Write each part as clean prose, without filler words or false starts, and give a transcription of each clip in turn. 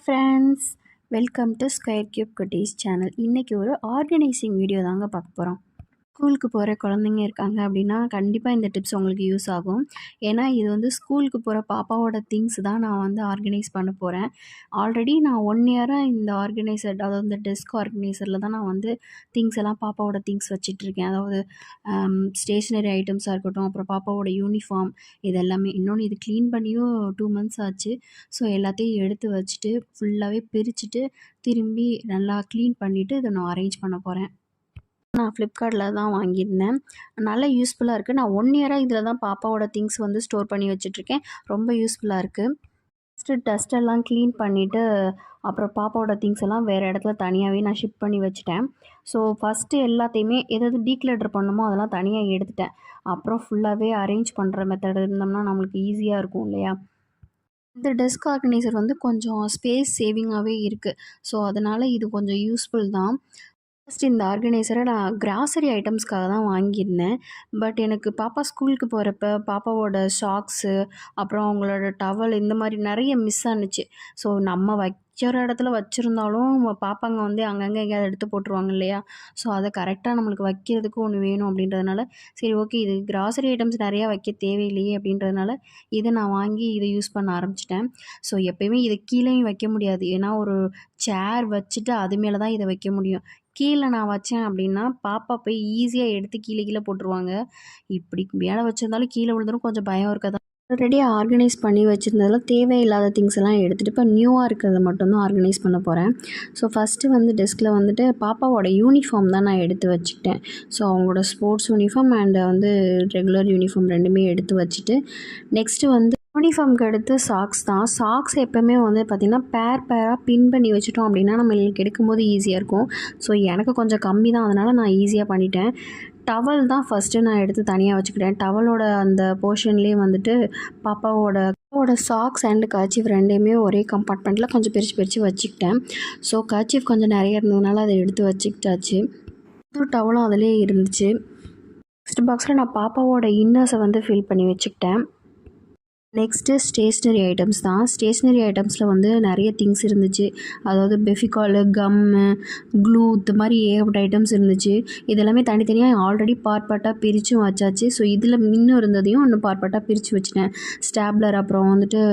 Friends, welcome to square cube குட்டீஸ் channel. இன்றைக்கி ஒரு ஆர்கனைசிங் வீடியோ தாங்க பார்க்க போகிறோம். ஸ்கூலுக்கு போகிற குழந்தைங்க இருக்காங்க அப்படின்னா கண்டிப்பாக இந்த டிப்ஸ் உங்களுக்கு யூஸ் ஆகும். ஏன்னா இது வந்து ஸ்கூலுக்கு போகிற பாப்பாவோட திங்ஸ் தான் நான் வந்து ஆர்கனைஸ் பண்ண போகிறேன். ஆல்ரெடி நான் 1 இயராக இந்த ஆர்கனைசர், அதாவது இந்த டெஸ்க் ஆர்கனைசரில் தான் நான் வந்து திங்ஸ் எல்லாம் பாப்பாவோட திங்ஸ் வச்சிட்ருக்கேன். அதாவது ஸ்டேஷ்னரி ஐட்டம்ஸாக இருக்கட்டும், அப்புறம் பாப்பாவோட யூனிஃபார்ம், இது எல்லாமே. இன்னொன்று இது க்ளீன் பண்ணியும் 2 மந்த்ஸ் ஆச்சு. ஸோ எல்லாத்தையும் எடுத்து வச்சுட்டு ஃபுல்லாகவே பிரிச்சுட்டு திரும்பி நல்லா க்ளீன் பண்ணிவிட்டு இதை நான் அரேஞ்ச் பண்ண போகிறேன். நான் ஃப்ளிப்கார்ட்டில் தான் வாங்கியிருந்தேன். நல்லா யூஸ்ஃபுல்லாக இருக்குது. நான் 1 இயராக இதில் தான் பாப்பாவோட திங்ஸ் வந்து ஸ்டோர் பண்ணி வச்சுட்ருக்கேன். ரொம்ப யூஸ்ஃபுல்லாக இருக்குது. ஃபஸ்ட்டு டஸ்ட்டெல்லாம் க்ளீன் பண்ணிவிட்டு அப்புறம் பாப்பாவோட திங்ஸ் எல்லாம் வேறு இடத்துல தனியாகவே நான் ஷிஃப்ட் பண்ணி வச்சுட்டேன். ஸோ ஃபஸ்ட்டு எல்லாத்தையுமே எதாவது டீக்ளட்டர் பண்ணணுமோ அதெல்லாம் தனியாக எடுத்துட்டேன். அப்புறம் ஃபுல்லாகவே அரேஞ்ச் பண்ணுற மெத்தட் இருந்தோம்னா நம்மளுக்கு ஈஸியாக இருக்கும் இல்லையா? இந்த டெஸ்க் ஆர்கனைசர் வந்து கொஞ்சம் ஸ்பேஸ் சேவிங்காகவே இருக்குது. ஸோ அதனால் இது கொஞ்சம் யூஸ்ஃபுல் தான். ஃபஸ்ட் இந்த ஆர்கனைசரை நான் கிராசரி ஐட்டம்ஸ்க்காக தான் வாங்கியிருந்தேன். பட் எனக்கு பாப்பா ஸ்கூலுக்கு போகிறப்ப பாப்பாவோட சாக்ஸு, அப்புறம் அவங்களோட டவல், இந்த மாதிரி நிறைய மிஸ் ஆனுச்சு. ஸோ நம்ம வைக்கிற இடத்துல வச்சுருந்தாலும் பாப்பாங்க வந்து அங்கங்கே எங்கேயாவது எடுத்து போட்டுருவாங்க இல்லையா? ஸோ அதை கரெக்டாக நம்மளுக்கு வைக்கிறதுக்கு ஒன்று வேணும் அப்படின்றதுனால, சரி ஓகே, இது கிராசரி ஐட்டம்ஸ் நிறையா வைக்க தேவையில்லையே அப்படின்றதுனால இதை நான் வாங்கி இதை யூஸ் பண்ண ஆரம்பிச்சிட்டேன். ஸோ எப்போயுமே இதை கீழேயும் வைக்க முடியாது. ஏன்னா ஒரு சேர் வச்சுட்டு அது மேலே தான் இதை வைக்க முடியும். கீழே நான் வச்சேன் அப்படின்னா பாப்பா போய் ஈஸியாக எடுத்து கீழே போட்டுருவாங்க. இப்படி மேலே வச்சுருந்தாலும் கீழே விழுந்துடும், கொஞ்சம் பயம் இருக்க தான். ஆல்ரெடியாக ஆர்கனைஸ் பண்ணி வச்சுருந்ததில் தேவையில்லாத திங்ஸ் எல்லாம் எடுத்துகிட்டு இப்போ நியூவாக இருக்கிறத மட்டும்தான் ஆர்கனைஸ் பண்ண போகிறேன். ஸோ ஃபஸ்ட்டு வந்து டெஸ்கில் வந்துட்டு பாப்பாவோட யூனிஃபார்ம் தான் நான் எடுத்து வச்சுக்கிட்டேன். ஸோ அவங்களோட ஸ்போர்ட்ஸ் யூனிஃபார்ம் அண்ட் வந்து ரெகுலர் யூனிஃபார்ம் ரெண்டுமே எடுத்து வச்சுட்டு, நெக்ஸ்ட்டு வந்து யூனிஃபார்முக்கு அடுத்து சாக்ஸ் தான். சாக்ஸ் எப்போவுமே வந்து பார்த்திங்கன்னா பேராக பின் பண்ணி வச்சுட்டோம் அப்படின்னா நம்மளுக்கு எடுக்கும்போது ஈஸியாக இருக்கும். ஸோ எனக்கு கொஞ்சம் கம்மி தான், அதனால் நான் ஈஸியாக பண்ணிட்டேன். டவல் தான் ஃபஸ்ட்டு நான் எடுத்து தனியாக வச்சுக்கிட்டேன். டவலோட அந்த போர்ஷன்லேயே வந்துட்டு பாப்பாவோட சாக்ஸ் அண்ட் கர்ச்சீஃப் ரெண்டையுமே ஒரே கம்பார்ட்மெண்ட்டில் கொஞ்சம் பிரித்து வச்சுக்கிட்டேன். ஸோ கர்ச்சீஃப் கொஞ்சம் நிறைய இருந்ததுனால அதை எடுத்து வச்சுக்கிட்டாச்சு. புது டவலும் அதிலே இருந்துச்சு. நெக்ஸ்ட் பாக்ஸில் நான் பாப்பாவோட இன்னர்ஸை வந்து ஃபில் பண்ணி வச்சுக்கிட்டேன். நெக்ஸ்ட்டு ஸ்டேஷ்னரி ஐட்டம்ஸ் தான். ஸ்டேஷ்னரி ஐட்டம்ஸில் வந்து நிறைய திங்ஸ் இருந்துச்சு. அதாவது பெஃபிகாலு, கம்மு, க்ளூ, இந்த மாதிரி ஏகப்பட்ட ஐட்டம்ஸ் இருந்துச்சு. இதெல்லாமே தனித்தனியாக ஆல்ரெடி பார்ட்டாக பிரித்தும் வச்சாச்சு. ஸோ இதில் இன்னும் இருந்ததையும் இன்னும் பார்ட்டாக பிரித்து வச்சுட்டேன். ஸ்டாப்லர், அப்புறம் வந்துட்டு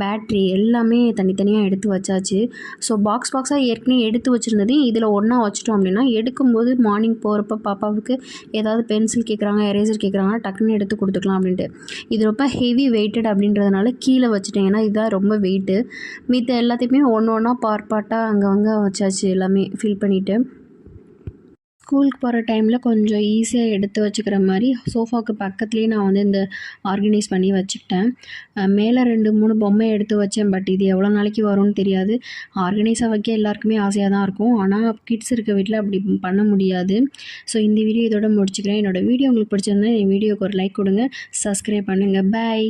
பேட்ரி எல்லாமே தனித்தனியாக எடுத்து வச்சாச்சு. ஸோ பாக்ஸாக ஏற்கனவே எடுத்து வச்சுருந்ததையும் இதில் ஒன்றா வச்சுட்டோம் அப்படின்னா எடுக்கும்போது மார்னிங் போகிறப்ப பாப்பாவுக்கு ஏதாவது பென்சில் கேட்குறாங்க, எரேசர் கேட்குறாங்கன்னா டக்குன்னு எடுத்து கொடுத்துக்கலாம் அப்படின்ட்டு. இது ரொம்ப ஹெவி வெயிட்டட் அப்படின்றதுனால கீழே வச்சுட்டேன். ஏன்னா இதுதான் ரொம்ப வெயிட்டு. மித்த எல்லாத்தையுமே ஒன்றா பார்ட்டாக அங்கங்கே வச்சாச்சு, எல்லாமே ஃபில் பண்ணிவிட்டு. ஸ்கூலுக்கு போகிற டைமில் கொஞ்சம் ஈஸியாக எடுத்து வச்சுக்கிற மாதிரி சோஃபாவுக்கு பக்கத்துலேயே நான் வந்து இந்த ஆர்கனைஸ் பண்ணி வச்சுக்கிட்டேன். மேலே 2-3 பொம்மை எடுத்து வச்சேன். பட் இது எவ்வளோ நாளைக்கு வரும்னு தெரியாது. ஆர்கனைஸாக வைக்க எல்லாருக்குமே ஆசையாக தான் இருக்கும். ஆனால் கிட்ஸ் இருக்க வீட்டில் அப்படி பண்ண முடியாது. ஸோ இந்த வீடியோ இதோட முடிச்சுக்கிறேன். என்னோடய வீடியோ உங்களுக்கு பிடிச்சிருந்தா என் வீடியோக்கு ஒரு லைக் கொடுங்க, சப்ஸ்கிரைப் பண்ணுங்கள். பாய்.